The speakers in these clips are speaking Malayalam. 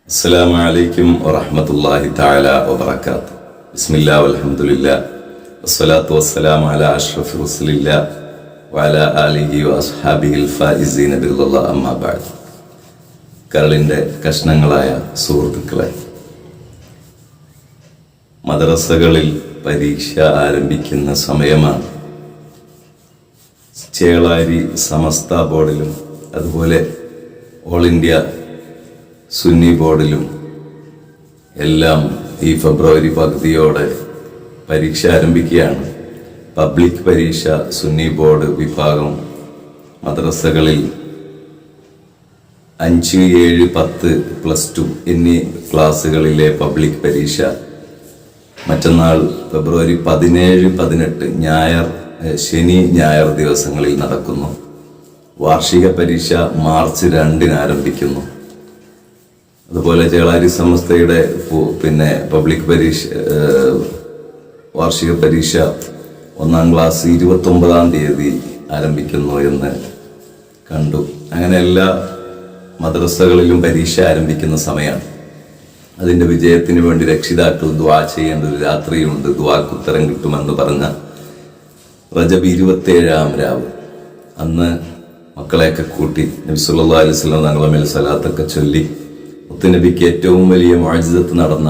അസ്സലാമു അലൈക്കും വറഹ്മത്തുള്ളാഹി തആല വബറകാതുഹു. ബിസ്മില്ലാഹി വൽഹംദുലില്ലാഹി വസ്സലാത്തു വസ്സലാമു അലാ അഷ്റഫി റസൂലില്ലാഹി വഅലാ ആലിഹി വഅസ്ഹാബിഹിൽ ഫായിസീന ബില്ലാഹി അമ്മാ ബഅദ്. കരളിൻ്റെ കഷ്ണങ്ങളായ സുഹൃത്തുക്കളെ, മദ്രസകളിൽ പരീക്ഷ ആരംഭിക്കുന്ന സമയമാണ്. ചേളാരി സമസ്ത ബോർഡിലും അതുപോലെ ഓൾ ഇന്ത്യ സുന്നി ബോർഡിലും എല്ലാം ഈ ഫെബ്രുവരി പകുതിയോടെ പരീക്ഷ ആരംഭിക്കുകയാണ്. പബ്ലിക് പരീക്ഷ സുന്നി ബോർഡ് വിഭാഗം മദ്രസകളിൽ 5, 7, 10, +2 എന്നീ ക്ലാസ്സുകളിലെ പബ്ലിക് പരീക്ഷ മറ്റന്നാൾ ഫെബ്രുവരി 17, 18 ശനി ഞായർ ദിവസങ്ങളിൽ നടക്കുന്നു. വാർഷിക പരീക്ഷ മാർച്ച് 2 ആരംഭിക്കുന്നു. അതുപോലെ ചേളാരി സമസ്തയുടെ പബ്ലിക് പരീക്ഷ വാർഷിക പരീക്ഷ 1ാം ക്ലാസ് 29-ാം തീയതി ആരംഭിക്കുന്നു എന്ന് കണ്ടു. അങ്ങനെ എല്ലാ മദ്രസകളിലും പരീക്ഷ ആരംഭിക്കുന്ന സമയമാണ്. അതിൻ്റെ വിജയത്തിന് വേണ്ടി രക്ഷിതാക്കൾ ദുആ ചെയ്യേണ്ട ഒരു രാത്രിയുണ്ട്. ദുആക്ക് ഉത്തരം കിട്ടുമെന്ന് പറഞ്ഞ റജബ് 27-ാം രാവ് അന്ന് മക്കളെയൊക്കെ കൂട്ടി നബി സല്ലല്ലാഹു അലൈഹി വസല്ലം തങ്ങളുടെ മേൽ സലാത്തൊക്കെ ചൊല്ലി മുത്തുനബിക്ക് ഏറ്റവും വലിയ മുഅ്ജിസത്ത് നടന്ന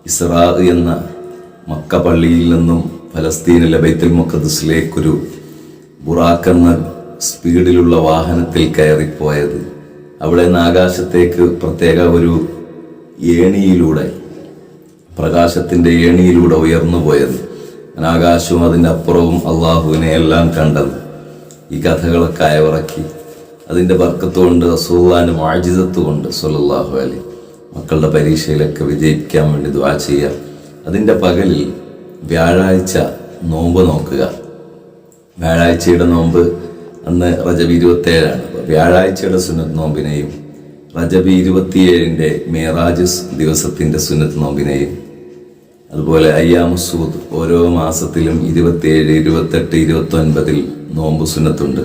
ഇസ്റാ എന്ന മക്ക പള്ളിയിൽ നിന്നും ഫലസ്തീനിലെ ബൈത്തുൽ മുഖദ്ദസിലേക്കൊരു ബുറാഖ് എന്ന സ്പീഡിലുള്ള വാഹനത്തിൽ കയറിപ്പോയത്, അവിടെ നിന്ന് ആകാശത്തേക്ക് പ്രത്യേക ഒരു ഏണിയിലൂടെ, പ്രകാശത്തിൻ്റെ ഏണിയിലൂടെ ഉയർന്നു പോയത്, ആകാശവും അതിൻ്റെ അപ്പുറവും അള്ളാഹുവിനെ എല്ലാം കണ്ടത്. ഈ കഥകളൊക്കെ അയവിറക്കി അതിൻ്റെ ബർക്കത്ത് കൊണ്ട് റസൂലുള്ളാഹിന്റെ മുഅ്ജിസത്ത് കൊണ്ട് സ്വല്ലല്ലാഹു അലൈഹി മക്കളുടെ പരീക്ഷയിലൊക്കെ വിജയിക്കാൻ വേണ്ടി ദുആ ചെയ്യുക. അതിൻ്റെ പകലിൽ വ്യാഴാഴ്ച നോമ്പ് നോക്കുക. വ്യാഴാഴ്ചയുടെ നോമ്പ് അന്ന് റജബ് 27-ആണ്. വ്യാഴാഴ്ചയുടെ സുന്നത്ത് നോമ്പിനെയും റജബ് 27-ന്റെ മേറാജ് ദിവസത്തിൻ്റെ സുന്നത്ത് നോമ്പിനെയും അതുപോലെ അയ്യാമുസ്സൂദ് ഓരോ മാസത്തിലും 27, 28, 29 നോമ്പ് സുന്നത്തുണ്ട്.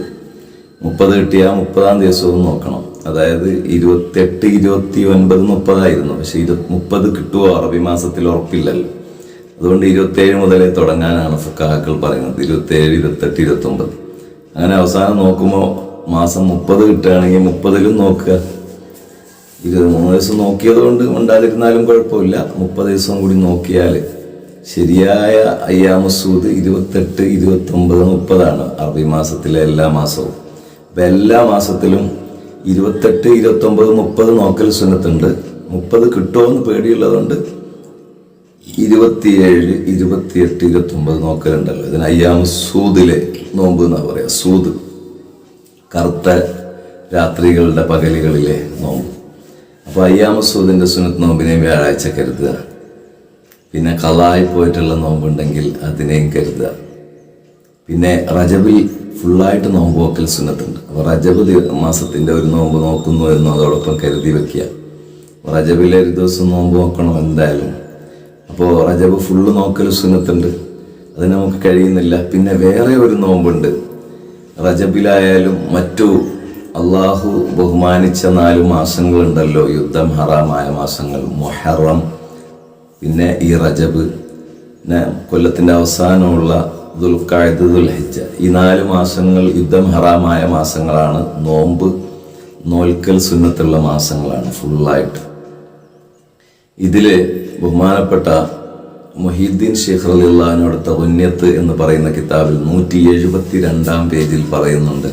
30 കിട്ടിയാൽ 30-ാം ദിവസവും നോക്കണം. അതായത് 28, 29, 30 ആയിരുന്നു. പക്ഷെ 30 കിട്ടുമോ അറബി മാസത്തിൽ ഉറപ്പില്ലല്ലോ. അതുകൊണ്ട് 27 മുതലേ തുടങ്ങാനാണ് ഫുഖഹാക്കൾ പറയുന്നത്. 27, 28, 29 അങ്ങനെ അവസാനം നോക്കുമ്പോൾ മാസം 30 കിട്ടുകയാണെങ്കിൽ 30-ലും നോക്കുക. 23 ദിവസം നോക്കിയത് കൊണ്ട് ഉണ്ടാതിരുന്നാലും കുഴപ്പമില്ല. 30 ദിവസം കൂടി നോക്കിയാൽ ശരിയായ അയ്യാമുസ്സൂദ് 28, 29, 30 അറബി മാസത്തിലെ എല്ലാ മാസവും. അപ്പം എല്ലാ മാസത്തിലും 28, 29, 30 നോക്കൽ സുന്നത്തുണ്ട്. 30 കിട്ടുമോയെന്ന് പേടിയുള്ളതുകൊണ്ട് 27, 28, 29 നോക്കലുണ്ടല്ലോ. ഇതിന് അയ്യാമുസ്സൂദിലെ നോമ്പ് എന്നാ പറയുക. സൂദ് കറുത്ത രാത്രികളുടെ പകലുകളിലെ നോമ്പ്. അപ്പോൾ അയ്യാമുസ്സൂദിൻ്റെ സുന്നത്ത് നോമ്പിനെയും വ്യാഴാഴ്ച കരുതുക. പിന്നെ ഖളായി പോയിട്ടുള്ള നോമ്പുണ്ടെങ്കിൽ അതിനെയും കരുതുക. പിന്നെ റജബിൽ ഫുള്ളായിട്ട് നോമ്പ് നോക്കൽ സുന്നത്തുണ്ട്. അപ്പോൾ റജബ് മാസത്തിൻ്റെ ഒരു നോമ്പ് നോക്കുന്നു എന്ന് അതോടൊപ്പം കരുതി വെക്കുക. റജബിലെ ഒരു ദിവസം നോമ്പ് നോക്കണം എന്തായാലും. അപ്പോൾ റജബ് ഫുള്ള് നോക്കൽ സുന്നത്തുണ്ട്. അത് നമുക്ക് കഴിയുന്നില്ല. പിന്നെ വേറെ ഒരു നോമ്പുണ്ട്. റജബിലായാലും മറ്റു അള്ളാഹു ബഹുമാനിച്ച 4 മാസങ്ങളുണ്ടല്ലോ, യുദ്ധം ഹറാമായ മാസങ്ങൾ, മുഹറം, പിന്നെ ഈ റജബ്, പിന്നെ കൊല്ലത്തിൻ്റെ അവസാനമുള്ള ദുൽഖഅദ, ദുൽഹിജ്ജ. ഈ 4 മാസങ്ങൾ യുദ്ധം ഹറാമായ മാസങ്ങളാണ്. നോമ്പ് നോൽക്കൽ സുന്നത്തുള്ള മാസങ്ങളാണ് ഫുള്ളായിട്ട്. ഇതിൽ ബഹുമാനപ്പെട്ട മുഹീദ്ദീൻ ഷെയ്ഖ് റളിയല്ലാഹു അൻഹു തഗുന്യത്ത് എന്ന് പറയുന്ന കിതാബിൽ 172-ാം പേജിൽ പറയുന്നുണ്ട്,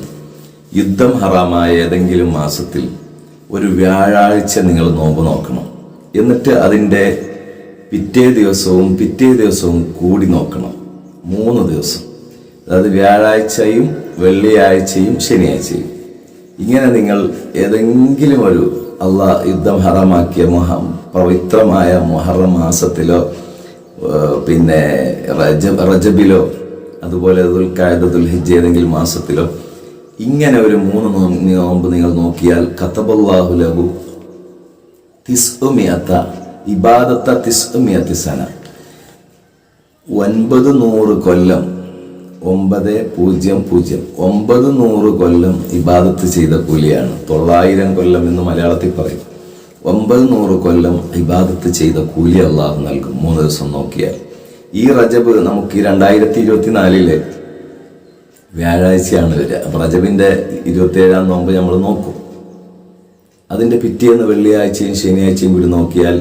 യുദ്ധം ഹറാമായ ഏതെങ്കിലും മാസത്തിൽ ഒരു വ്യാഴാഴ്ച നിങ്ങൾ നോമ്പ് നോക്കണം. എന്നിട്ട് അതിൻ്റെ പിറ്റേ ദിവസവും കൂടി നോക്കണം. 3 ദിവസം. അതായത് വ്യാഴാഴ്ചയും വെള്ളിയാഴ്ചയും ശനിയാഴ്ചയും. ഇങ്ങനെ നിങ്ങൾ ഏതെങ്കിലും ഒരു അള്ളാഹ് യുദ്ധം ഹറാമാക്കിയ പവിത്രമായ മുഹറം മാസത്തിലോ പിന്നെ റജബിലോ അതുപോലെ ദുൽഖഅദ, ദുൽഹിജ്ജ ഏതെങ്കിലും മാസത്തിലോ ഇങ്ങനെ ഒരു 3 നോമ്പ് നിങ്ങൾ നോക്കിയാൽ കതബല്ലാഹു ലഹു 900 ഇബാദത്ത 900 സന, 900 കൊല്ലം, 900 900 കൊല്ലം ഇബാദത്ത് ചെയ്ത കൂലിയാണ്. 900 കൊല്ലം എന്ന് മലയാളത്തിൽ പറയും. 900 കൊല്ലം ഇബാദത്ത് ചെയ്ത കൂലി അള്ളാഹു നൽകും 3 ദിവസം നോക്കിയാൽ. ഈ റജബ് നമുക്ക് 2024 വ്യാഴാഴ്ചയാണ് വരിക. അപ്പം റജബിൻ്റെ 27-ാം നോമ്പ് നമ്മൾ നോക്കും. അതിൻ്റെ പിറ്റേന്ന് വെള്ളിയാഴ്ചയും ശനിയാഴ്ചയും കൂടി നോക്കിയാൽ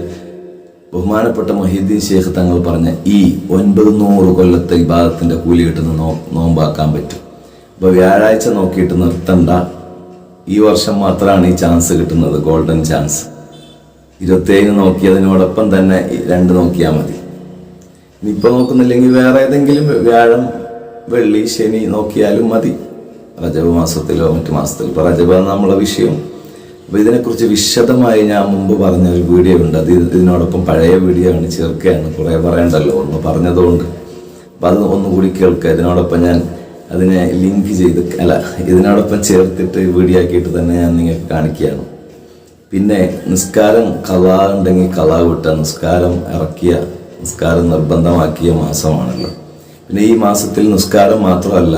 ബഹുമാനപ്പെട്ട മൊഹീദ്ദീൻ ശൈഖ് തങ്ങൾ പറഞ്ഞ ഈ 900 കൊല്ലത്തെ ഇബാദത്തിൻ്റെ കൂലി കിട്ടുന്ന നോമ്പാക്കാൻ പറ്റും. അപ്പോൾ വ്യാഴാഴ്ച നോക്കിയിട്ട് നിർത്തണ്ട. ഈ വർഷം മാത്രമാണ് ഈ ചാൻസ് കിട്ടുന്നത്, ഗോൾഡൻ ചാൻസ്. 27 നോക്കിയതിനോടൊപ്പം തന്നെ 2 നോക്കിയാൽ മതി. ഇനിയിപ്പോൾ നോക്കുന്നില്ലെങ്കിൽ വേറെ ഏതെങ്കിലും വ്യാഴം വെള്ളി ശനി നോക്കിയാലും മതി, റജബ് മാസത്തിലോ മറ്റു മാസത്തിലോ. ഇപ്പോൾ റജബാണ് നമ്മളെ വിഷയം. അപ്പോൾ ഇതിനെക്കുറിച്ച് വിശദമായി ഞാൻ മുമ്പ് പറഞ്ഞ ഒരു വീഡിയോ ഉണ്ട്. അത് ഇതിനോടൊപ്പം പഴയ വീഡിയോ ആണ്, ചേർക്കുകയാണ്. കുറേ പറയണ്ടല്ലോ, ഒന്ന് പറഞ്ഞതുകൊണ്ട്. അപ്പം അത് ഒന്നുകൂടി കേൾക്കുക. ഇതിനോടൊപ്പം ഞാൻ അതിനെ ലിങ്ക് ചെയ്ത് ഇതിനോടൊപ്പം ചേർത്തിട്ട് വീഡിയോ ആക്കിയിട്ട് തന്നെ ഞാൻ നിങ്ങൾക്ക് കാണിക്കുകയാണ്. പിന്നെ നിസ്കാരം ഖളാ ഉണ്ടെങ്കിൽ ഖളാ വിട്ട നിസ്കാരം ഇറക്കിയ, നിസ്കാരം നിർബന്ധമാക്കിയ മാസമാണല്ലോ. പിന്നെ ഈ മാസത്തിൽ നിസ്കാരം മാത്രമല്ല,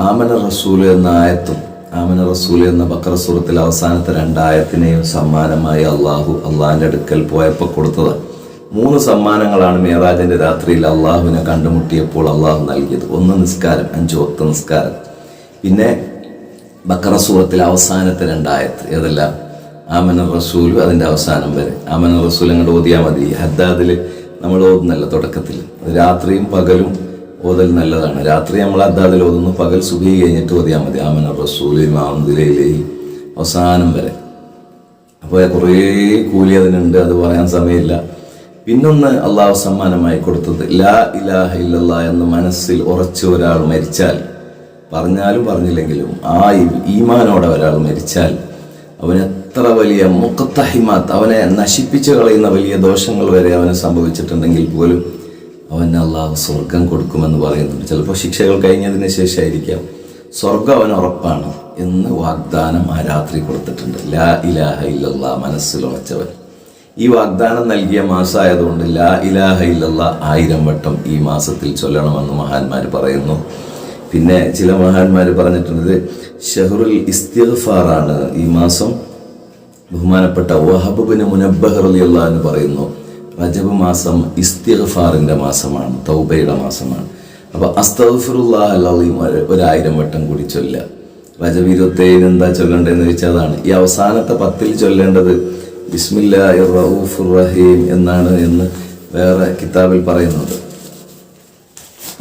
ആമന റസൂല് എന്ന ആയത്തും ആമന റസൂല് എന്ന ബഖറ സൂറത്തിലെ അവസാനത്തെ 2 ആയത്തിനെയും സമ്മാനമായി അള്ളാഹിൻ്റെ അടുക്കൽ പോയപ്പോൾ കൊടുത്തതാണ്. 3 സമ്മാനങ്ങളാണ് മിഅ്റാജിന്റെ രാത്രിയിൽ അള്ളാഹുവിനെ കണ്ടുമുട്ടിയപ്പോൾ അള്ളാഹു നൽകിയത്. 1 നിസ്കാരം, 5 വക്ത് നിസ്കാരം. പിന്നെ ബഖറ സൂറത്തിലെ അവസാനത്തെ 2 ആയത്ത് ഏതെല്ലാം? ആമന റസൂല്, അതിൻ്റെ അവസാനം വരെ. ആമന റസൂൽ അങ്ങോട്ട് ഓതിയാൽ മതി. ഹദ്ദാദിൽ നമ്മൾ ഓതുന്നല്ല തുടക്കത്തിൽ. രാത്രിയും പകലും ഓതൽ നല്ലതാണ്. രാത്രി നമ്മൾ ഹദ്ദാദിൽ ഓതുന്നു, പകൽ സുബഹി കഴിഞ്ഞിട്ട് ഓതിയാൽ മതി. ആമന റസൂല് മാമുദിലയിലെ അവസാനം വരെ. അപ്പോൾ കുറേ കൂലി അതിനുണ്ട്, അത് പറയാൻ സമയമില്ല. പിന്നൊന്ന് അള്ളാഹു സമ്മാനമായി കൊടുത്തത് ലാ ഇലാഹ ഇല്ലല്ലാ എന്ന് മനസ്സിൽ ഉറച്ച ഒരാൾ മരിച്ചാൽ, പറഞ്ഞാലും പറഞ്ഞില്ലെങ്കിലും ആ ഈമാനോടെ ഒരാൾ മരിച്ചാൽ, അവന് എത്ര വലിയ മുഖത്തഹിമാത്ത്, അവനെ നശിപ്പിച്ചു കളയുന്ന വലിയ ദോഷങ്ങൾ വരെ അവന് സംഭവിച്ചിട്ടുണ്ടെങ്കിൽ പോലും അവന് അള്ളാഹു സ്വർഗം കൊടുക്കുമെന്ന് പറയുന്നുണ്ട്. ചിലപ്പോൾ ശിക്ഷകൾ കഴിഞ്ഞതിന് ശേഷമായിരിക്കാം. സ്വർഗം അവന് ഉറപ്പാണ് എന്ന് വാഗ്ദാനം ആ രാത്രി കൊടുത്തിട്ടുണ്ട്. ലാ ഇലാഹ ഇല്ലല്ലാ മനസ്സിലുറച്ചവൻ. ഈ വാഗ്ദാനം നൽകിയ മാസമായതുകൊണ്ട് ലാ ഇലാഹ ഇല്ലല്ലാ 1000 വട്ടം ഈ മാസത്തിൽ ചൊല്ലണമെന്ന് മഹാന്മാർ പറയുന്നു. പിന്നെ ചില മഹാന്മാർ പറഞ്ഞിട്ടുണ്ട് ഷഹറുൽ ഇസ്തിഗ്ഫാറാണ് ഈ മാസം. ബഹുമാനപ്പെട്ട വഹബ് ബിൻ മുനബ്ബഹ് റളിയല്ലാഹു അൻഹു പറയുന്നു റജബ് മാസം ഇസ്തിഗ്ഫാറിന്റെ മാസമാണ്, തൗബയുടെ മാസമാണ്. അപ്പോൾ അസ്തഗ്ഫിറുല്ലാഹൽ അലീം 1000 വട്ടം കൂടി ചൊല്ലുക. റജബ് 27 എന്താ ചൊല്ലേണ്ടതെന്ന് ചോദിച്ചാൽ അതാണ്. ഈ അവസാനത്തെ 10 ചൊല്ലേണ്ടത് ബിസ്മില്ലാഹിർ റഊഫിർ റഹീം എന്നാണ് എന്ന് വേറെ കിതാബിൽ പറയുന്നത്.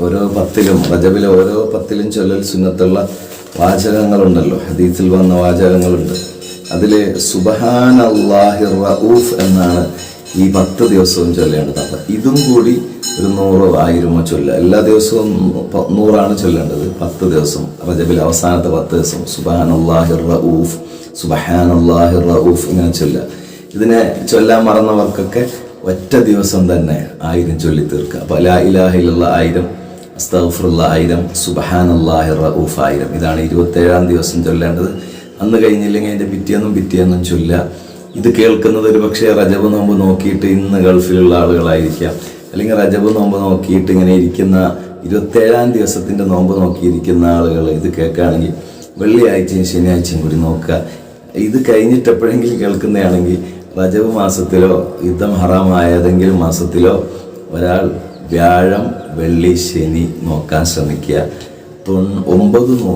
ഓരോ 10ലും റജബിലെ ഓരോ 10ലും ചൊല്ലൽ സുന്നത്തുള്ള വാചകങ്ങളുണ്ടല്ലോ, ഹദീസിൽ വന്ന വാചകങ്ങളുണ്ട്. അതിൽ സുബ്ഹാനല്ലാഹിർ റഊഫ് എന്നാണ് ഈ 10 ദിവസവും ചൊല്ലേണ്ടത്. അപ്പം ഇതും കൂടി ഒരു 100 1000 ചൊല്ലുക. എല്ലാ ദിവസവും 100 ചൊല്ലേണ്ടത്. 10 ദിവസം റജബിൽ അവസാനത്തെ 10 ദിവസം സുബ്ഹാനല്ലാഹിർ റഊഫ്, സുബ്ഹാനല്ലാഹിർ റഊഫ് ഇങ്ങനെ ചൊല്ലുക. ഇതിനെ ചൊല്ലാൻ മറന്നവർക്കൊക്കെ ഒറ്റ ദിവസം തന്നെ 1000 ചൊല്ലി തീർക്കുക. അപ്പോൾ ലാ ഇലാഹ ഇല്ലല്ലാഹ് 1000, അസ്തഗ്ഫിറുല്ലാഹ് 1000, സുബ്ഹാനല്ലാഹിർ റഊഫ് 1000. ഇതാണ് 27-ാം ദിവസം ചൊല്ലേണ്ടത്. അന്ന് കഴിഞ്ഞില്ലെങ്കിൽ അതിൻ്റെ പിറ്റേന്നും ചൊല്ലുക. ഇത് കേൾക്കുന്നത് ഒരു പക്ഷേ റജബ് നോമ്പ് നോക്കിയിട്ട് ഇന്ന് ഗൾഫിലുള്ള ആളുകളായിരിക്കാം, അല്ലെങ്കിൽ റജബ് നോമ്പ് നോക്കിയിട്ട് ഇങ്ങനെ ഇരിക്കുന്ന 27-ാം ദിവസത്തിൻ്റെ നോമ്പ് നോക്കിയിരിക്കുന്ന ആളുകൾ ഇത് കേൾക്കുകയാണെങ്കിൽ വെള്ളിയാഴ്ചയും ശനിയാഴ്ചയും കൂടി നോക്കുക. ഇത് കഴിഞ്ഞിട്ട് എപ്പോഴെങ്കിലും കേൾക്കുന്നതാണെങ്കിൽ റജബ് മാസത്തിലോ യുദ്ധം ഹറാമായ ഏതെങ്കിലും മാസത്തിലോ ഒരാൾ വ്യാഴം വെള്ളി ശനി നോക്കാൻ ശ്രമിക്കുക. 900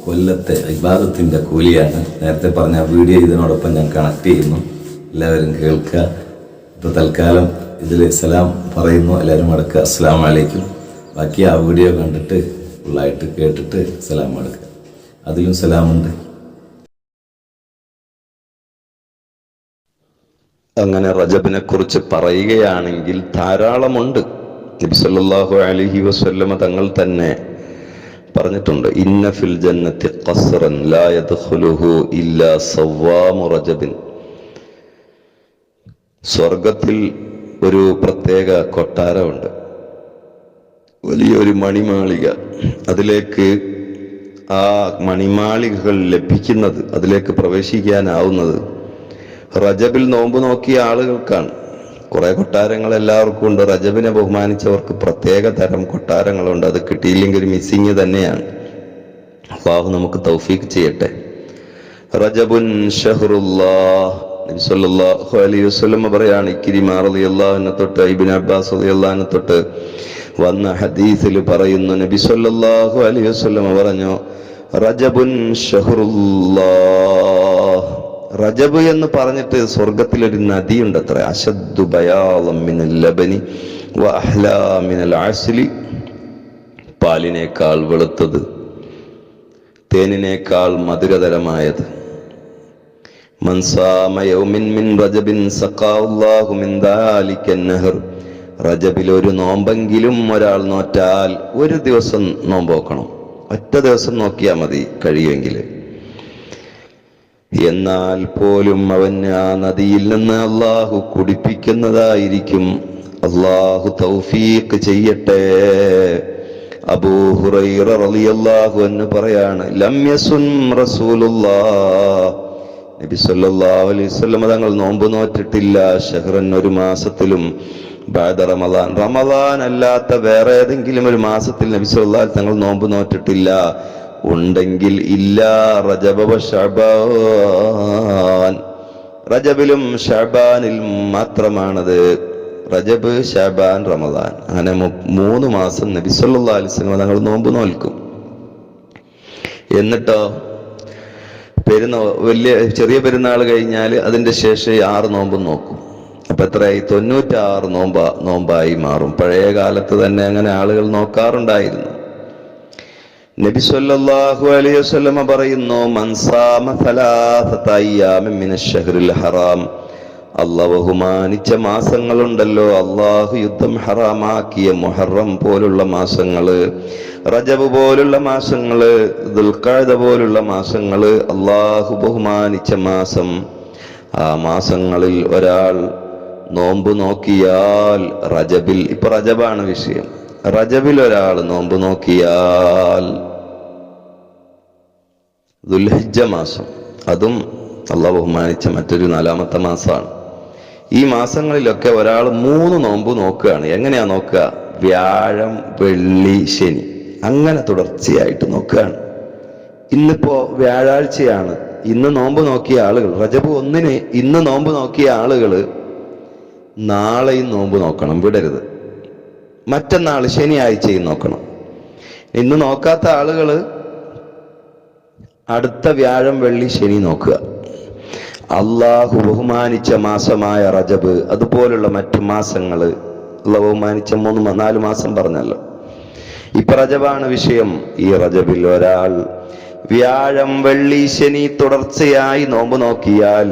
കൊല്ലത്തെ ഇബാദത്തിൻ്റെ കൂലിയാണ്. നേരത്തെ പറഞ്ഞ വീഡിയോ ഇതിനോടൊപ്പം ഞാൻ കണക്ട് ചെയ്യുന്നു, എല്ലാവരും കേൾക്കുക. ഇപ്പോൾ തൽക്കാലം ഇതിൽ സലാം പറയുന്നു, എല്ലാവരും അടക്കുക. അസ്സലാമു അലൈക്കും. ബാക്കി ആ വീഡിയോ കണ്ടിട്ട് ഫുള്ളായിട്ട് കേട്ടിട്ട് സലാം അടക്കുക. അതിലും സലാമുണ്ട്. അങ്ങനെ റജബിനെ കുറിച്ച് പറയുകയാണെങ്കിൽ ധാരാളമുണ്ട്. നബി സല്ലല്ലാഹു അലൈഹി വസല്ലമ തങ്ങൾ തന്നെ പറഞ്ഞിട്ടുണ്ട്, ഇന്ന ഫിൽ ജന്നത്തി ഖസ്റൻ ലാ യദ്ഖുലുഹു ഇല്ലാ സവ്വാമു റജബിൻ. സ്വർഗത്തിൽ ഒരു പ്രത്യേക കൊട്ടാരമുണ്ട്, വലിയൊരു മണിമാളിക. അതിലേക്ക് ആ മണിമാളികകൾ ലഭിക്കുന്നത്, അതിലേക്ക് പ്രവേശിക്കാനാവുന്നത് റജബിൽ നോമ്പ് നോക്കിയ ആളുകൾക്കാണ്. കുറെ കൊട്ടാരങ്ങൾ എല്ലാവർക്കും ഉണ്ട്. റജബിനെ ബഹുമാനിച്ചവർക്ക് പ്രത്യേക തരം കൊട്ടാരങ്ങളുണ്ട്. അത് കിട്ടിയില്ലെങ്കിൽ മിസ്സിങ് തന്നെയാണ്. അല്ലാഹു നമുക്ക് തൗഫീഖ് ചെയ്യട്ടെ. റജബുൻ ഷഹ്റുല്ലാഹ്, നബി സല്ലല്ലാഹു അലൈഹി വസല്ലം പറയാണ്, ഇക്രിമ റളിയല്ലാഹു അൻഹു തൊട്ട് ഇബ്നു അബ്ബാസ് റളിയല്ലാഹു അൻഹു തൊട്ട് വന്ന ഹദീസിൽ പറയുന്നു, നബി സല്ലല്ലാഹു അലൈഹി വസല്ലം പറഞ്ഞു, റജബുൻ ഷഹ്റുല്ലാഹ്. റജബ് എന്ന് പറഞ്ഞിട്ട് സ്വർഗത്തിലൊരു നദിയുണ്ട് അത്ര. അശദ്ദു ബയാളം മിനൽ ലബനി വ അഹ്ലാ മിനൽ അസ്ലി. പാലിനേക്കാൾ വെളുത്തത്, തേനിനേക്കാൾ മധുരതരമായത്. മൻ സാമ യൗമിൻ മിൻ റജബിൻ സഖാല്ലാഹു മിൻ ദാലിക അന്നഹർ. റജബിൽ ഒരു നോമ്പെങ്കിലും ഒരാൾ നോറ്റാൽ, ഒരു ദിവസം നോമ്പ് നോക്കണം, ഒറ്റ ദിവസം നോക്കിയാൽ മതി കഴിയുമെങ്കിൽ, എന്നാൽ പോലും അവന് ആ നദിയിൽ നിന്ന് അള്ളാഹു കുടിപ്പിക്കുന്നതായിരിക്കും. അള്ളാഹു തൗഫീഖ് ചെയ്യട്ടെ. അബൂ ഹുറൈറ റളിയല്ലാഹു അൻഹു പറയാണ്, ലം യസുൻ റസൂലുള്ളാഹ്, നബി സല്ലല്ലാഹു അലൈഹി വസല്ലം തങ്ങൾ നോമ്പ് നോറ്റിട്ടില്ല, ഷഹ്റൻ ഒരു മാസത്തിലും, ബഅദ റമളാൻ റമളാൻ അല്ലാത്ത വേറെ ഏതെങ്കിലും ഒരു മാസത്തിൽ നബി സല്ലല്ലാഹു അലൈഹി തങ്ങൾ നോമ്പ് നോറ്റിട്ടില്ല. ഉണ്ടെങ്കിൽ ഇല്ല റജബ വ ശഅബാൻ, റജബിലും ശഅബാനിലും മാത്രമാണത്. റജബ്, ശഅബാൻ, റമളാൻ, അങ്ങനെ 3 മാസം നബി സല്ലല്ലാഹു അലൈഹി വസല്ലം തങ്ങൾ നോമ്പ് നോൽക്കും. എന്നിട്ടോ ചെറിയ പെരുന്നാൾ കഴിഞ്ഞാൽ അതിന്റെ ശേഷം 6 നോമ്പും നോക്കും. അപ്പൊ എത്രയായി? 96 നോമ്പായി മാറും. പഴയ കാലത്ത് തന്നെ അങ്ങനെ ആളുകൾ നോക്കാറുണ്ടായിരുന്നു. നബി സല്ലല്ലാഹു അലൈഹി വസല്ലം പറയുന്നു, മൻ സാമ സലാസത അയ്യാമിൻ മിനശ് ശഹ്റിൽ ഹറാം. അല്ലാഹു ബഹുമാനിച്ച മാസങ്ങളുണ്ടല്ലോ, അള്ളാഹു യുദ്ധം ഹറാമാക്കിയ മുഹറം പോലുള്ള മാസങ്ങള്, റജബ് പോലുള്ള മാസങ്ങള്, ദുൽഖഅദ പോലുള്ള മാസങ്ങള്, അള്ളാഹു ബഹുമാനിച്ച മാസം. ആ മാസങ്ങളിൽ ഒരാൾ നോമ്പ് നോക്കിയാൽ, റജബിൽ, ഇപ്പൊ റജബാണ് വിഷയം, റജബിൽ ഒരാൾ നോമ്പ് നോക്കിയാൽ, ദുൽഹിജ്ജ മാസം, അതും അള്ളാഹു ബഹുമാനിച്ച മറ്റൊരു 4ാമത്തെ മാസമാണ്. ഈ മാസങ്ങളിലൊക്കെ ഒരാൾ 3 നോമ്പ് നോക്കുകയാണ്. എങ്ങനെയാ നോക്കുക? വ്യാഴം, വെള്ളി, ശനി, അങ്ങനെ തുടർച്ചയായിട്ട് നോക്കുകയാണ്. ഇന്നിപ്പോ വ്യാഴാഴ്ചയാണ്, ഇന്ന് നോമ്പ് നോക്കിയ ആളുകൾ, റജബ് 1 ഇന്ന് നോമ്പ് നോക്കിയ ആളുകൾ നാളെയും നോമ്പ് നോക്കണം, വിടരുത്. മറ്റന്നാൾ ശനിയാഴ്ചയും നോക്കണം. ഇന്ന് നോക്കാത്ത ആളുകൾ അടുത്ത വ്യാഴം, വെള്ളി, ശനി നോക്കുക. അള്ളാഹു ബഹുമാനിച്ച മാസമായ റജബ്, അതുപോലുള്ള മറ്റു മാസങ്ങൾ, അള്ളാഹു ബഹുമാനിച്ച 4 മാസം പറഞ്ഞല്ലോ. ഇപ്പൊ റജബാണ് വിഷയം. ഈ റജബിൽ ഒരാൾ വ്യാഴം, വെള്ളി, ശനി തുടർച്ചയായി നോമ്പ് നോക്കിയാൽ,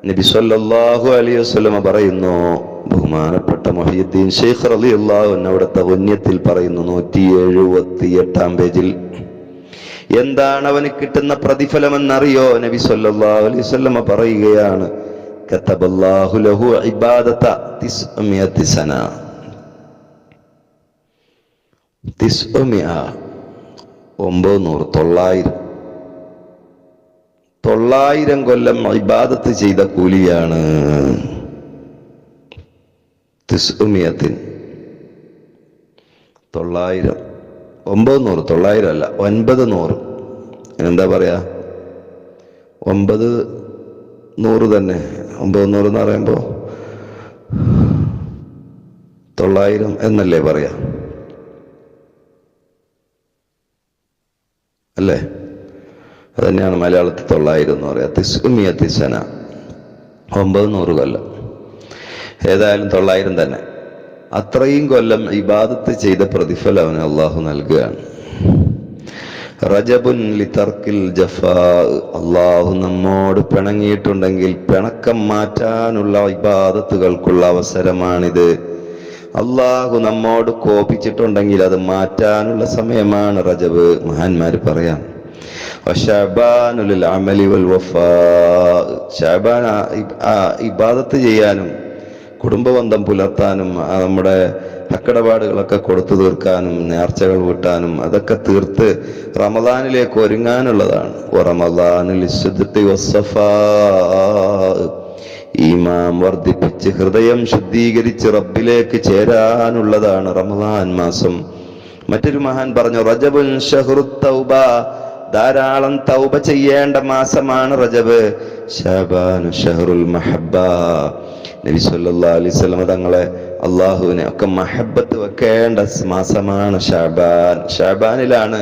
നബി സല്ലല്ലാഹു അലൈഹി വസല്ലം പറയുന്നു, ബഹുമാനപ്പെട്ട മുഹയ്യിദ്ദീൻ ശൈഖ് റളിയല്ലാഹു അൻഹു അവിടുത്തെ ഗുണ്യത്തിൽ പറയുന്നു, 178-ാം പേജിൽ, എന്താണ് അവന് കിട്ടുന്ന പ്രതിഫലമെന്നറിയോ? നബി സല്ലല്ലാഹു അലൈഹി വസല്ലം പറയുകയാണ്, കതബല്ലാഹു ലഹു ഇബാദത 900 സന. 900 കൊല്ലം ഇബാദത്ത് ചെയ്ത കൂലിയാണ്. 900 900 അല്ല, 900. എന്താ പറയാ, 900 തന്നെ. 900 എന്ന് പറയുമ്പോ 900 എന്നല്ലേ പറയാ, അല്ലേ? അതന്നെയാണ് മലയാളത്തിൽ 900 എന്ന് പറയാ. 900 സന, 900 കൊല്ലം. ഏതായാലും 900 തന്നെ. അത്രയും കൊല്ലം ഇബാദത്ത് ചെയ്ത പ്രതിഫലം അവന് അള്ളാഹു നൽകുകയാണ്. റജബുൻ ലിതർക്കിൽ ജഫാ. അള്ളാഹു നമ്മോട് പിണങ്ങിയിട്ടുണ്ടെങ്കിൽ പിണക്കം മാറ്റാനുള്ള ഇബാദത്തുകൾക്കുള്ള അവസരമാണിത്. അള്ളാഹു നമ്മോട് കോപിച്ചിട്ടുണ്ടെങ്കിൽ അത് മാറ്റാനുള്ള സമയമാണ് റജബ്. മഹാന്മാര് പറയാം, ശഅബാൻ ഇബാദത്ത് ചെയ്യാനും കുടുംബബന്ധം പുലർത്താനും നമ്മുടെ ഹക്കടപാടുകളൊക്കെ കൊടുത്തു തീർക്കാനും നേർച്ചകൾ വീട്ടാനും അതൊക്കെ തീർത്ത് റമദാനിലേക്ക് ഒരുങ്ങാനുള്ളതാണ്. ഈമാൻ വർദ്ധിപ്പിച്ച് ഹൃദയം ശുദ്ധീകരിച്ച് റബ്ബിലേക്ക് ചേരാനുള്ളതാണ് റമദാൻ മാസം. മറ്റൊരു മഹാൻ പറഞ്ഞു, റജബുൻ ശഹ്റുത് തൗബ. ധാരാളം തൗബ ചെയ്യേണ്ട മാസമാണ് റജബ്. ശഅബാനു ഷഹ്റുൽ മഹബ്ബ. നബി സല്ലല്ലാഹു അലൈഹി വസല്ലം തങ്ങളെ അള്ളാഹുവിനെ ഒക്കെ മഹബത്ത് വെക്കേണ്ട മാസമാണ് ഷഅബാൻ. ഷഅബാനിലാണ്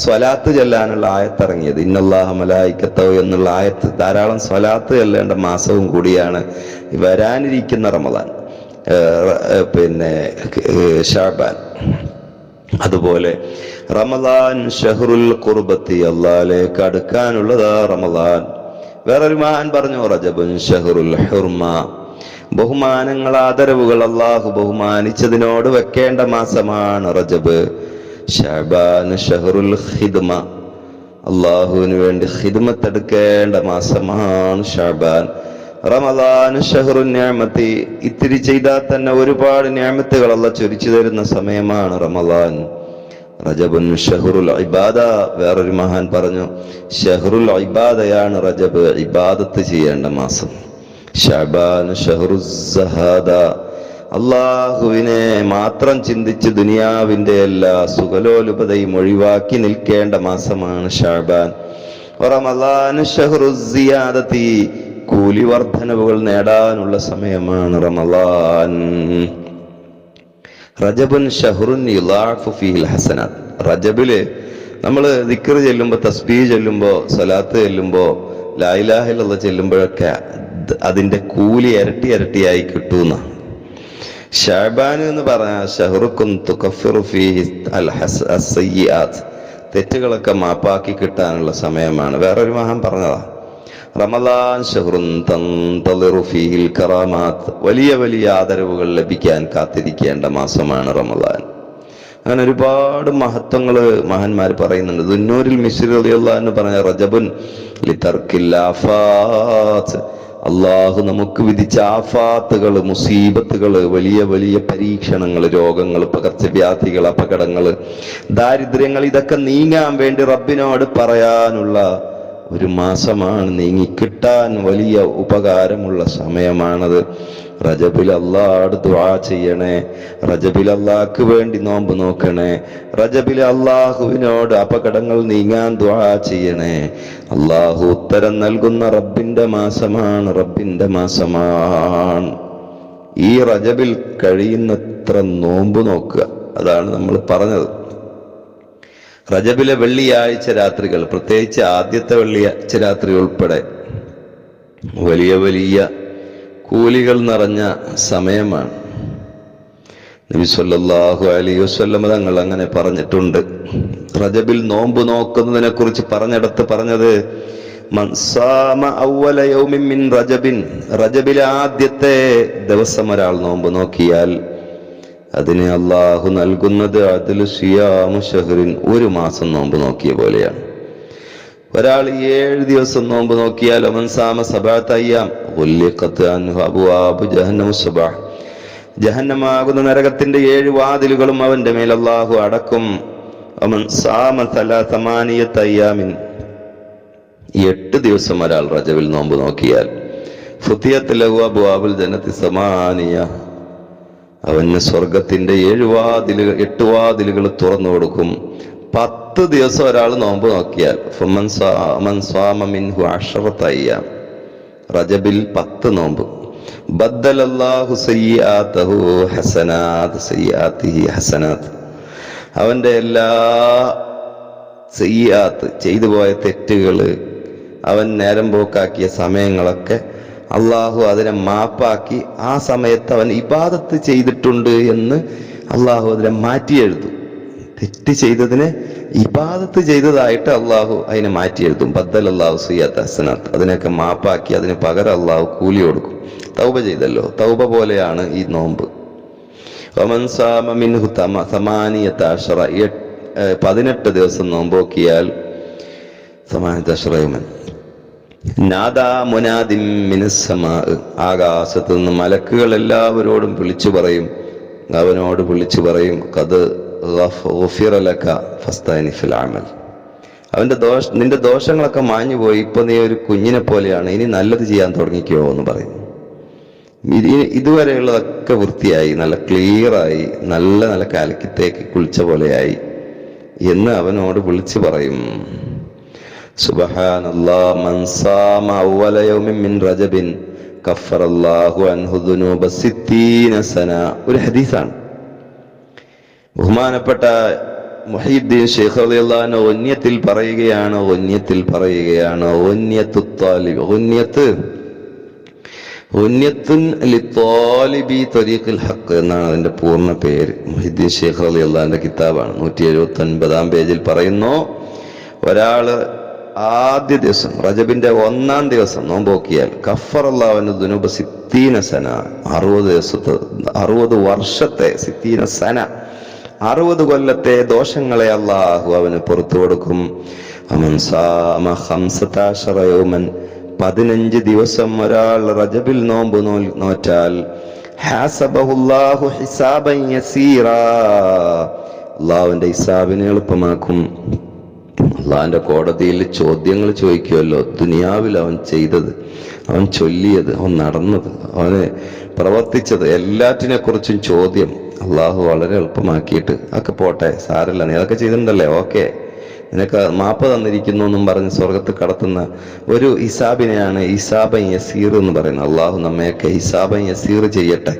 സ്വലാത്ത് ചൊല്ലാനുള്ള ആയത്തിറങ്ങിയത്. ഇന്നല്ലാഹ മലായികത്തഹു എന്നുള്ള ആയത്ത് ധാരാളം സ്വലാത്ത് ചൊല്ലേണ്ട മാസവും കൂടിയാണ് വരാനിരിക്കുന്ന റമദാൻ, ഷഅബാൻ. അതുപോലെ റമദാൻ ഷഹ്റുൽ ഖുർബത്തി, അല്ലാഹുവിലേക്ക് അടുക്കാനുള്ളതാ റമദാൻ. വേറൊരു മഹാൻ പറഞ്ഞു റജബുൻ ഷഹ്റുൽ ഹുർമ, ബഹുമാനങ്ങൾ ആദരവുകൾ അള്ളാഹു ബഹുമാനിച്ചതിനോട് വെക്കേണ്ട മാസമാണ് റജബ്. ശഅബാൻ ഷഹ്റുൽ ഖിദ്മ, അള്ളാഹുവിന് വേണ്ടി ഖിദ്മത്ത് എടുക്കേണ്ട മാസമാണ് ശഅബാൻ. റമദാൻ ഷഹ്റുൻ നിഅമത്തി, ഇത്തിരി ചെയ്താൽ തന്നെ ഒരുപാട് നിഅമത്തുകൾ അല്ലാഹു ചൊരിച്ചു തരുന്ന സമയമാണ് റമദാൻ. റജബുൻ ഷഹ്റുൽ ഇബാദ, വേറൊരു മഹാൻ പറഞ്ഞു ഷഹ്റുൽ ഇബാദയാണ് റജബ്, ഇബാദത്ത് ചെയ്യേണ്ട മാസം. ശഅബാൻ ഷഹ്റുസ് സഹാദ, അള്ളാഹുവിനെ മാത്രം ചിന്തിച്ച് ദുനിയാവിന്റെ എല്ലാ സുഖലോലുപതയും ഒഴിവാക്കി നിൽക്കേണ്ട മാസമാണ് ശഅബാൻ. റമദാൻ ഷഹ്റുസ് സിയാദതി, കൂലി വർദ്ധനവുകൾ നേടാനുള്ള സമയമാണ് റമദാൻ. റജബുൻ ഷഹ്റുൻ യുളാഫു ഫീഹിൽ ഹസനാത്ത്, റജബില് നമ്മൾ ദിക്ർ ചെല്ലുമ്പോൾ, തസ്ബീഹ് ചെല്ലുമ്പോൾ, സ്വലാത്ത് ചെല്ലുമ്പോൾ, ലാ ഇലാഹ ഇല്ലല്ലാഹ് ചെല്ലുമ്പോഴൊക്കെ അതിന്റെ കൂലി ഇരട്ടി ഇരട്ടിയായി കിട്ടുന്ന. ശഅബാൻ എന്ന് പറഞ്ഞാൽ ഷഹ്റുകുൻ തുകഫിറു ഫീഹി അസ്സയ്യിആത്ത്, തെറ്റുകളൊക്കെ മാപ്പാക്കി കിട്ടാനുള്ള സമയമാണ്. വേറൊരു മഹാൻ പറഞ്ഞതാ റമദാൻ ഷഹ്റുൻ തൻതളിറു ഫീഹിൽ കറാമാത്ത്, വലിയ വലിയ ആദരവുകൾ ലഭിക്കാൻ കാത്തിരിക്കേണ്ട മാസമാണ് റമദാൻ. അങ്ങനെ ഒരുപാട് മഹത്വങ്ങൾ മഹാന്മാർ പറയുന്നുണ്ട്. ദുന്നൂരിൽ മിസ്രി റളിയല്ലാഹു അൻഹു പറഞ്ഞ റജബുൻ ലിതർക്കിൽ ആഫാത്ത്, അള്ളാഹു നമുക്ക് വിധിച്ച ആഫാത്തുകൾ, മുസീബത്തുകൾ, വലിയ വലിയ പരീക്ഷണങ്ങൾ, രോഗങ്ങൾ, പകർച്ചവ്യാധികൾ, അപകടങ്ങൾ, ദാരിദ്ര്യങ്ങൾ, ഇതൊക്കെ നീങ്ങാൻ വേണ്ടി റബ്ബിനോട് പറയാനുള്ള ഒരു മാസമാണ്. നീങ്ങിക്കിട്ടാൻ വലിയ ഉപകാരമുള്ള സമയമാണത്. റജബിൽ അള്ളാഹോട് ദുആ ചെയ്യണേ, റജബിൽ അള്ളാഹ്ക്ക് വേണ്ടി നോമ്പ് നോക്കണേ, റജബിൽ അള്ളാഹുവിനോട് അപകടങ്ങൾ നീങ്ങാൻ ദുആ ചെയ്യണേ. അള്ളാഹു ഉത്തരം നൽകുന്ന റബ്ബിന്റെ മാസമാണ്, റബ്ബിന്റെ മാസമാണ്. ഈ റജബിൽ കഴിയുന്നത്ര നോമ്പ് നോക്കുക, അതാണ് നമ്മൾ പറഞ്ഞത്. റജബിലെ വെള്ളിയാഴ്ച രാത്രികൾ, പ്രത്യേകിച്ച് ആദ്യത്തെ വെള്ളിയാഴ്ച രാത്രി ഉൾപ്പെടെ വലിയ വലിയ കൂലികൾ നിറഞ്ഞ സമയമാണ്. നബി സല്ലല്ലാഹു അലൈഹി വസല്ലം തങ്ങൾ അങ്ങനെ പറഞ്ഞിട്ടുണ്ട്. റജബിൽ നോമ്പ് നോക്കുന്നതിനെ കുറിച്ച് പറഞ്ഞിടത്ത് പറഞ്ഞത് മൻ സാമ അവ്വല യൗമിൻ മിൻ റജബിൻ, റജബിലെ ആദ്യത്തെ ദിവസം ഒരാൾ നോമ്പ് നോക്കിയാൽ അതിന് അള്ളാഹു നൽകുന്നത് അദ്ലു സിയാമു ശഹ്റിൻ, ഒരു മാസം നോമ്പ് നോക്കിയ പോലെയാണ്. ഒരാൾ 7 ദിവസം നോമ്പ് നോക്കിയാൽ ഒമൻ സാമ സബഅത അയ്യാം ഗുല്ലിഖത് അൻഹു അബ്വാബു ജഹന്നമു സബഅ, ജഹന്നമാകുന്ന നരകത്തിന്റെ 7 വാതിലുകളും അവന്റെ മേൽ അള്ളാഹു അടക്കും. ഒമൻ സാമ തമാനിയത അയ്യാമിൻ, 8 ദിവസം ഒരാൾ റജബിൽ നോമ്പ് നോക്കിയാൽ ഫുതിയത് ലഹു അബ്വാബുൽ ജന്നത്തി സമാനിയ, അവന് സ്വർഗത്തിന്റെ 8 വാതിലുകൾ തുറന്നു കൊടുക്കും. 10 ദിവസം ഒരാൾ നോമ്പ് നോക്കിയാൽ റജബിൽ 10 നോമ്പ് ബദ്ദലല്ലാഹു സയ്യിആതഹു ഹസനാത്, സയ്യിആതിഹി ഹസനാത്, അവന്റെ എല്ലാ സയ്യിആത്ത്, ചെയ്തു പോയ തെറ്റുകൾ, അവൻ നേരം പോക്കാക്കിയ സമയങ്ങളൊക്കെ അള്ളാഹു അതിനെ മാപ്പാക്കി ആ സമയത്ത് അവൻ ഇബാദത്ത് ചെയ്തിട്ടുണ്ട് എന്ന് അള്ളാഹു അതിനെ മാറ്റി എഴുതും. തെറ്റ് ചെയ്തതിനെ ഇബാദത്ത് ചെയ്തതായിട്ട് അള്ളാഹു അതിനെ മാറ്റി എഴുതും. ബദ്ദൽ അള്ളാഹു സയ്യിഅത്ത് ഹസനാത്ത്, അതിനൊക്കെ മാപ്പാക്കി അതിന് പകരം അള്ളാഹു കൂലി കൊടുക്കും. തൗബ ചെയ്തല്ലോ, തൗബ പോലെയാണ് ഈ നോമ്പ്. വമൻ സാമ മിൻഹു സമാനിയത അശറ, 18 ദിവസം നോമ്പോക്കിയാൽ നാദാ മുനാദിൻ മിനസ് സമാ, ആകാശത്ത് നിന്ന് മലക്കുകൾ എല്ലാവരോടും വിളിച്ചു പറയും, അവനോട് വിളിച്ചു പറയും ഖദ് ഗുഫിറ ലക ഫസ്തനിഫിൽ അമൽ, നിന്റെ ദോഷങ്ങളൊക്കെ മാഞ്ഞു പോയി, ഇപ്പൊ നീ ഒരു കുഞ്ഞിനെ പോലെയാണ്, ഇനി നല്ലത് ചെയ്യാൻ തുടങ്ങിക്കോ എന്ന് പറയും. ഇതുവരെയുള്ളതൊക്കെ വൃത്തിയായി, നല്ല ക്ലിയറായി, നല്ല കാലിക്കത്തേക്ക് കുളിച്ച പോലെയായി എന്ന് അവനോട് വിളിച്ചു പറയും. സുബ്ഹാനല്ലാഹ് മൻ സാമ അവ്വല യൗമിൻ മിൻ റജബിൻ കഫറല്ലാഹു അൻഹു ദുനൂബ 60 സന. ഒരു ഹദീസാണ്. ബഹുമാനപ്പെട്ട മുഹീദ്ദീൻ ശൈഖ് റളിയല്ലാഹു അൻഹു ഗുന്യത്തിൽ പറയുകയാണ് ഗുന്യത്തുൽ താലിബ്, ഗുന്യത്തുൻ ലിത്താലിബി ത്വരീഖിൽ ഹഖ് എന്നാണ് അതിന്റെ പൂർണ്ണ പേര്. മുഹീദ്ദീൻ ശൈഖ് റളിയല്ലാഹു അൻഹുവിന്റെ കിതാബാണ്. 179 പേജിൽ പറയുന്നു, ഒരാള് ആദ്യ ദിവസം റജബിന്റെ 1-ാം ദിവസം നോമ്പ് നോക്കിയാൽ കഫറല്ലാഹു അൻഹു ദുനൂബ 60 സന, 60 വർഷത്തെ 60 സന 60 കൊല്ലത്തെ ദോഷങ്ങളെ അല്ലാഹു അവന് പുറത്തു കൊടുക്കും. അമൻ സാമ 15 യൗമൻ, 15 ദിവസം ഒരാൾ റജബിൽ നോമ്പ് നോറ്റാൽ ഹാസബഹുല്ലാഹു ഹിസാബൻ യസീറാ, അല്ലാഹുവിന്റെ ഹിസാബിനെ എളുപ്പമാക്കും. അള്ളാഹിന്റെ കോടതിയിൽ ചോദ്യങ്ങൾ ചോദിക്കുമല്ലോ. ദുനിയാവിൽ അവൻ ചെയ്തത്, അവൻ ചൊല്ലിയത്, അവൻ നടന്നത്, അവന് പ്രവർത്തിച്ചത്, എല്ലാറ്റിനെ കുറിച്ചും ചോദ്യം അള്ളാഹു വളരെ എളുപ്പമാക്കിയിട്ട് അതൊക്കെ പോട്ടെ, സാരല്ല, നീ അതൊക്കെ ചെയ്തിട്ടുണ്ടല്ലേ, ഓക്കെ, നിനക്ക് മാപ്പ് തന്നിരിക്കുന്നു എന്നും പറഞ്ഞ് സ്വർഗത്ത് കടത്തുന്ന ഒരു ഹിസാബിനെയാണ് ഹിസാബൻ യസീർ എന്ന് പറയുന്നത്. അള്ളാഹു നമ്മയൊക്കെ ഹിസാബൻ യസീർ ചെയ്യട്ടെ.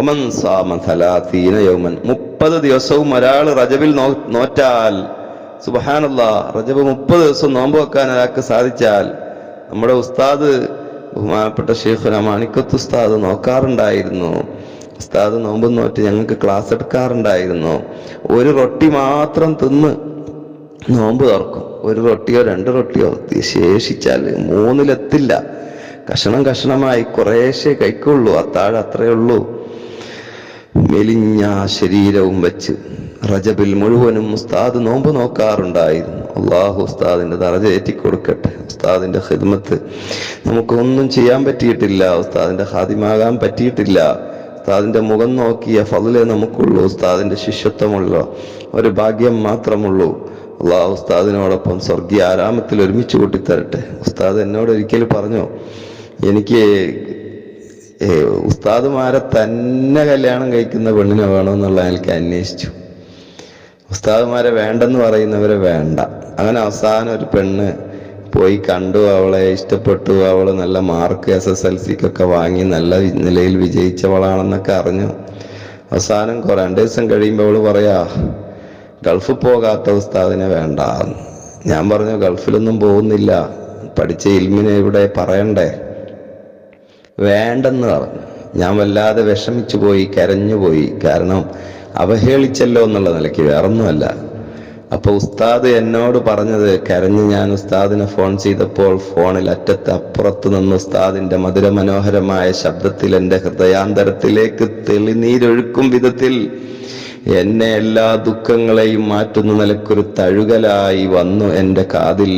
ഒമൻ സാമ 30 യൗമൻ, 30 ദിവസവും ഒരാൾ റജബിൽ നോറ്റാൽ, സുബ്ഹാനല്ലാഹ്, റജബ് 30 ദിവസം നോമ്പ് വെക്കാൻ ഒരാൾക്ക് സാധിച്ചാൽ, നമ്മുടെ ഉസ്താദ് ബഹുമാനപ്പെട്ട ശൈഖുന മാണിക്കത്ത് ഉസ്താദ് നോക്കാറുണ്ടായിരുന്നു. ഉസ്താദ് നോമ്പ് നോറ്റ് ഞങ്ങൾക്ക് ക്ലാസ് എടുക്കാറുണ്ടായിരുന്നു. ഒരു റൊട്ടി മാത്രം തിന്ന് നോമ്പ് തുറക്കും. ഒരു റൊട്ടിയോ 2 റൊട്ടിയോ ശേഷിച്ചാൽ 3-ലെത്തില്ല. കഷണമായി കുറേശ്ശേ കഴിക്കുള്ളൂ. അത്താഴം അത്രയേ ഉള്ളൂ. മെലിഞ്ഞ ശരീരവും വെച്ച് റജബിൽ മുഴുവനും ഉസ്താദ് നോമ്പ് നോക്കാറുണ്ടായിരുന്നു. അള്ളാഹു ഉസ്താദിന്റെ ദറജ ഏറ്റിക്കൊടുക്കട്ടെ. ഉസ്താദിന്റെ ഖിദ്മത്ത് നമുക്കൊന്നും ചെയ്യാൻ പറ്റിയിട്ടില്ല, ഉസ്താദിന്റെ ഖാദിമാകാൻ പറ്റിയിട്ടില്ല. ഉസ്താദിന്റെ മുഖം നോക്കിയ ഫضലേ നമുക്കുള്ളൂ, ഉസ്താദിന്റെ ശിഷ്യത്വമുള്ള ഒരു ഭാഗ്യം മാത്രമുള്ളൂ. അള്ളാഹു ഉസ്താദിനോടൊപ്പം സ്വർഗീയ ആരാമത്തിൽ ഒരുമിച്ച് കൂട്ടിത്തരട്ടെ. ഉസ്താദ് എന്നോട് ഒരിക്കൽ പറഞ്ഞു, എനിക്ക് ഉസ്താദുമാരെ തന്നെ കല്യാണം കഴിക്കുന്ന പെണ്ണിനെ വേണമെന്നുള്ള എനിക്ക് അന്വേഷിച്ചു. ഉസ്താദുമാരെ വേണ്ടെന്ന് പറയുന്നവരെ വേണ്ട. അങ്ങനെ അവസാനം ഒരു പെണ്ണ് പോയി കണ്ടു, അവളെ ഇഷ്ടപ്പെട്ടു, അവള് നല്ല മാർക്ക് SSLCക്കൊക്കെ വാങ്ങി നല്ല നിലയിൽ വിജയിച്ചവളാണെന്നൊക്കെ അറിഞ്ഞു. അവസാനം 2 ദിവസം കഴിയുമ്പോൾ അവള് പറയാ, ഗൾഫിൽ പോകാത്ത ഉസ്താദിനെ വേണ്ട. ഞാൻ പറഞ്ഞു, ഗൾഫിലൊന്നും പോകുന്നില്ല, പഠിച്ച ഇൽമിനെ ഇവിടെ പറയണ്ടേ, വേണ്ടെന്ന് പറഞ്ഞു. ഞാൻ വല്ലാതെ വിഷമിച്ചു പോയി, കരഞ്ഞുപോയി. കാരണം അവഹേളിച്ചല്ലോ എന്നുള്ള നിലയ്ക്ക്, വേറൊന്നുമല്ല. അപ്പൊ ഉസ്താദ് എന്നോട് പറഞ്ഞത്, കരഞ്ഞ് ഞാൻ ഉസ്താദിനെ ഫോൺ ചെയ്തപ്പോൾ ഫോണിൽ അറ്റത്ത് അപ്പുറത്ത് നിന്ന് ഉസ്താദിന്റെ മധുരമനോഹരമായ ശബ്ദത്തിൽ എൻ്റെ ഹൃദയാന്തരത്തിലേക്ക് തെളിനീരൊഴുക്കും വിധത്തിൽ എന്നെ എല്ലാ ദുഃഖങ്ങളെയും മാറ്റുന്ന നിലക്കൊരു തഴുകലായി വന്നു എൻ്റെ കാതിൽ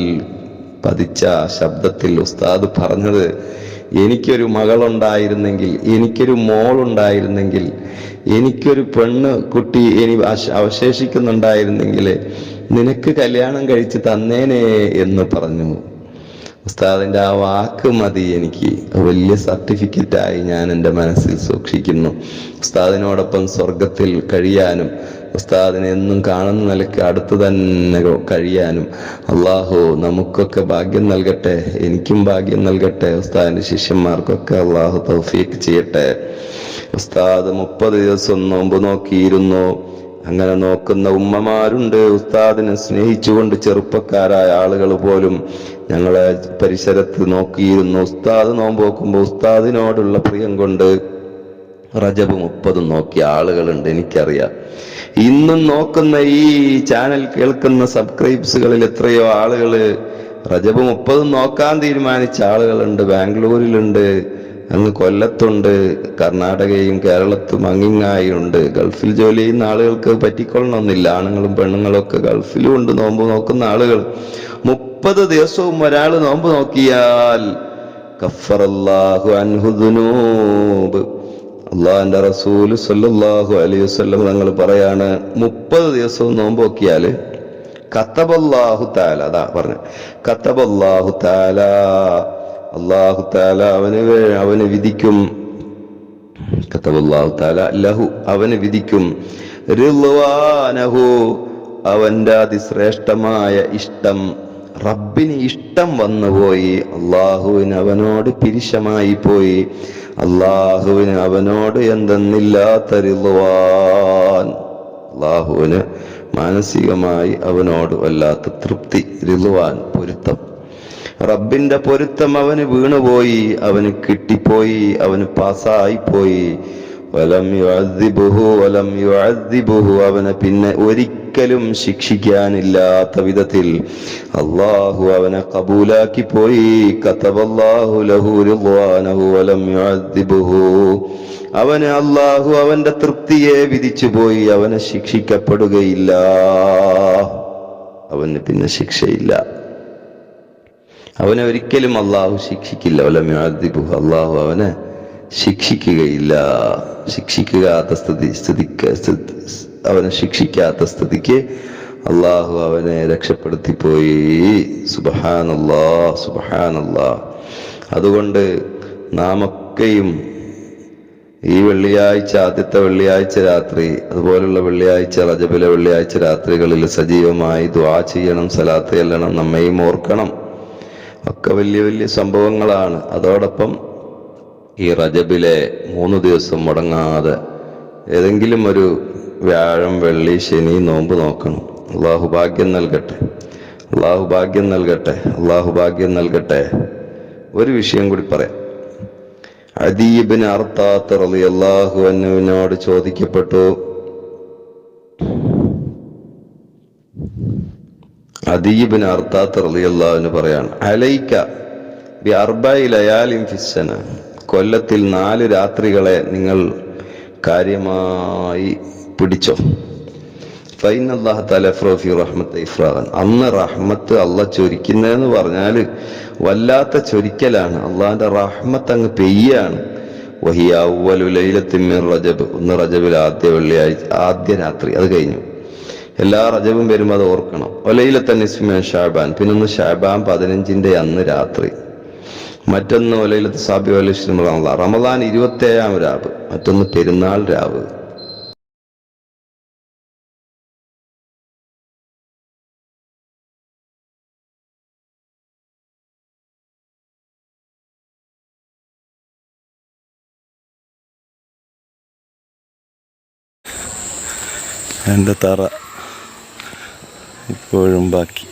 പതിച്ച ശബ്ദത്തിൽ ഉസ്താദ് പറഞ്ഞത്, എനിക്കൊരു മകളുണ്ടായിരുന്നെങ്കിൽ, എനിക്കൊരു മോളുണ്ടായിരുന്നെങ്കിൽ, എനിക്കൊരു പെണ്ണ് കുട്ടി അവശേഷിക്കുന്നുണ്ടായിരുന്നെങ്കിൽ നിനക്ക് കല്യാണം കഴിച്ച് തന്നേനെ എന്ന് പറഞ്ഞു. ഉസ്താദിന്റെ ആ വാക്ക് മതി എനിക്ക്, വലിയ സർട്ടിഫിക്കറ്റായി ഞാൻ എൻ്റെ മനസ്സിൽ സൂക്ഷിക്കുന്നു. ഉസ്താദിനോടൊപ്പം സ്വർഗത്തിൽ കഴിയാനും ഉസ്താദിനെ എന്നും കാണുന്ന നിലയ്ക്ക് അടുത്ത് തന്നെ കഴിയാനും അള്ളാഹു നമുക്കൊക്കെ ഭാഗ്യം നൽകട്ടെ, എനിക്കും ഭാഗ്യം നൽകട്ടെ, ഉസ്താദിന്റെ ശിഷ്യന്മാർക്കൊക്കെ അള്ളാഹു തൗഫീഖ് ചെയ്യട്ടെ. ഉസ്താദ് 30 ദിവസം നോമ്പ് നോക്കിയിരുന്നു. അങ്ങനെ നോക്കുന്ന ഉമ്മമാരുണ്ട്. ഉസ്താദിനെ സ്നേഹിച്ചുകൊണ്ട് ചെറുപ്പക്കാരായ ആളുകൾ പോലും ഞങ്ങളെ പരിസരത്ത് നോക്കിയിരുന്നു. ഉസ്താദ് നോമ്പ് നോക്കുമ്പോൾ ഉസ്താദിനോടുള്ള പ്രിയം കൊണ്ട് റജബ് 30 നോക്കിയ ആളുകളുണ്ട്, എനിക്കറിയാം. ഇന്നും നോക്കുന്ന ഈ ചാനൽ കേൾക്കുന്ന സബ്സ്ക്രൈബ്സുകളിൽ എത്രയോ ആളുകൾ റജബ് 30 നോക്കാൻ തീരുമാനിച്ച ആളുകളുണ്ട്. ബാംഗ്ലൂരിലുണ്ട്, അങ്ങ് കൊല്ലത്തുണ്ട്, കർണാടകയും കേരളത്തും അങ്ങിങ്ങായുണ്ട്. ഗൾഫിൽ ജോലി ചെയ്യുന്ന ആളുകൾക്ക് പറ്റിക്കൊള്ളണമെന്നില്ല. ആണുങ്ങളും പെണ്ണുങ്ങളും ഒക്കെ ഗൾഫിലും ഉണ്ട് നോമ്പ് നോക്കുന്ന ആളുകൾ. 30 ദിവസവും ഒരാൾ നോമ്പ് നോക്കിയാൽ കഫറല്ലാഹു അൻഹു ദുനൂബ്. അള്ളാഹിന്റെ റസൂല് സ്വല്ലല്ലാഹു അലൈഹി വസല്ലം തങ്ങൾ പറയാണ്, 30 ദിവസവും നോമ്പ് നോക്കിയാൽ കതബല്ലാഹു തആല, അതാ പറഞ്ഞു, കതബല്ലാഹു തആല, അല്ലാഹു തആല അവന് വിധിക്കും, കതബല്ലാഹു തആല ലഹു, അവന് വിധിക്കും, റിളവാനഹു, അവന്റെ അതിശ്രേഷ്ഠമായ ഇഷ്ടം, റബ്ബിന് ഇഷ്ടം വന്നുപോയി, അള്ളാഹുവിന് അവനോട് പിരിശമായി പോയി, അള്ളാഹുവിന് അവനോട് എന്തെന്നില്ലാത്ത റിളുവാൻ, അള്ളാഹുവിന് മാനസികമായി അവനോട് വല്ലാത്ത തൃപ്തി, റിളുവാൻ പൊരുത്തം, റബ്ബിന്റെ പൊരുത്തം അവന് വീണുപോയി, അവന് കിട്ടിപ്പോയി, അവന് പാസ്സായിപ്പോയി. വലം യുഅദ്ദിബുഹു വലം യുഅദ്ദിബുഹു, അവനെ പിന്നെ ഒരിക്കലും ശിക്ഷിക്കാനില്ലാത്ത വിധത്തിൽ അല്ലാഹു അവനെ കബൂലാക്കി പോയി. കതബല്ലാഹു ലഹു റിദ്വാനഹു വലം യുഅദ്ദിബുഹു, അവന് അല്ലാഹു അവന്റെ തൃപ്തിയെ വിധിച്ചു പോയി, അവനെ ശിക്ഷിക്കപ്പെടുകയില്ല, അവന് പിന്നെ ശിക്ഷയില്ല, അവനെ ഒരിക്കലും അള്ളാഹു ശിക്ഷിക്കില്ല. വലം യുഅദ്ദിബുഹു, അള്ളാഹു അവനെ ശിക്ഷിക്കുകയില്ല. അവനെ ശിക്ഷിക്കാത്ത സ്ഥിതിക്ക് അള്ളാഹു അവനെ രക്ഷപ്പെടുത്തിപ്പോയി. സുബ്ഹാനല്ലാഹ്, സുബ്ഹാനല്ലാഹ്. അതുകൊണ്ട് നാമൊക്കെയും ഈ വെള്ളിയാഴ്ച, ആദ്യത്തെ വെള്ളിയാഴ്ച രാത്രി, അതുപോലുള്ള വെള്ളിയാഴ്ച, റജബിലെ വെള്ളിയാഴ്ച രാത്രികളിൽ സജീവമായി ദുആ ചെയ്യണം, സലാത്ത് ചെല്ലണം, നമ്മയും ഓർക്കണം. ഒക്കെ വലിയ വലിയ സംഭവങ്ങളാണ്. അതോടൊപ്പം ഈ റജബിലെ 3 ദിവസം മുടങ്ങാതെ ഏതെങ്കിലും ഒരു വ്യാഴം, വെള്ളി, ശനി നോമ്പ് നോക്കണം. അള്ളാഹു ഭാഗ്യം നൽകട്ടെ, അള്ളാഹു ഭാഗ്യം നൽകട്ടെ, അള്ളാഹു ഭാഗ്യം നൽകട്ടെ. ഒരു വിഷയം കൂടി പറയാം. അദീ ഇബ്നു അർത്താത്ത് റളിയല്ലാഹു അൻഹുവിനോട് ചോദിക്കപ്പെട്ടു, അദീ ഇബ്നു അർത്താത്ത് റളിയല്ലാഹു അൻഹു പറയാണ്, അലൈക ബി അർബഇ ലയാലിൻ ഫിസ്സന, കൊല്ലത്തിൽ 4 രാത്രികളെ നിങ്ങൾ കാര്യമായി പിടിച്ചോ. ഫൈനല്ലാഹ തആല യഫ്റഗു ഫി റഹ്മത്തി ഇഫ്റാഗൻ, അന്ന് റഹ്മത്ത് അള്ളാഹ് ചൊരിക്കുന്നതെന്ന് പറഞ്ഞാൽ വല്ലാത്ത ചൊരിക്കലാണ്. അള്ളാഹിന്റെ റഹ്മത്ത് അങ്ങ് പെയ്യാണ്. വഹിയ അവ്വലു ലൈലത്തിൻ മിൻ റജബ്, ഒന്ന് റജബിൽ ആദ്യ വെള്ളിയാഴ്ച, ആദ്യ രാത്രി, അത് കഴിഞ്ഞു. എല്ലാ റജബും വരുമ്പോൾ അത് ഓർക്കണം. വലൈലത്തൻ നിസ്ഫി മിൻ ശഅബാൻ, പിന്നൊന്ന് ശഅബാൻ 15-ന്റെ അന്ന് രാത്രി, മറ്റൊന്ന് വലൈലത്ത് സാബി വൽ ഇശ്രീൻ റമളാൻ, റമളാൻ 27-ാം രാവ്, മറ്റൊന്ന് പെരുന്നാൾ രാവ്. എൻ്റെ തറ ഇപ്പോഴും ബാക്കി.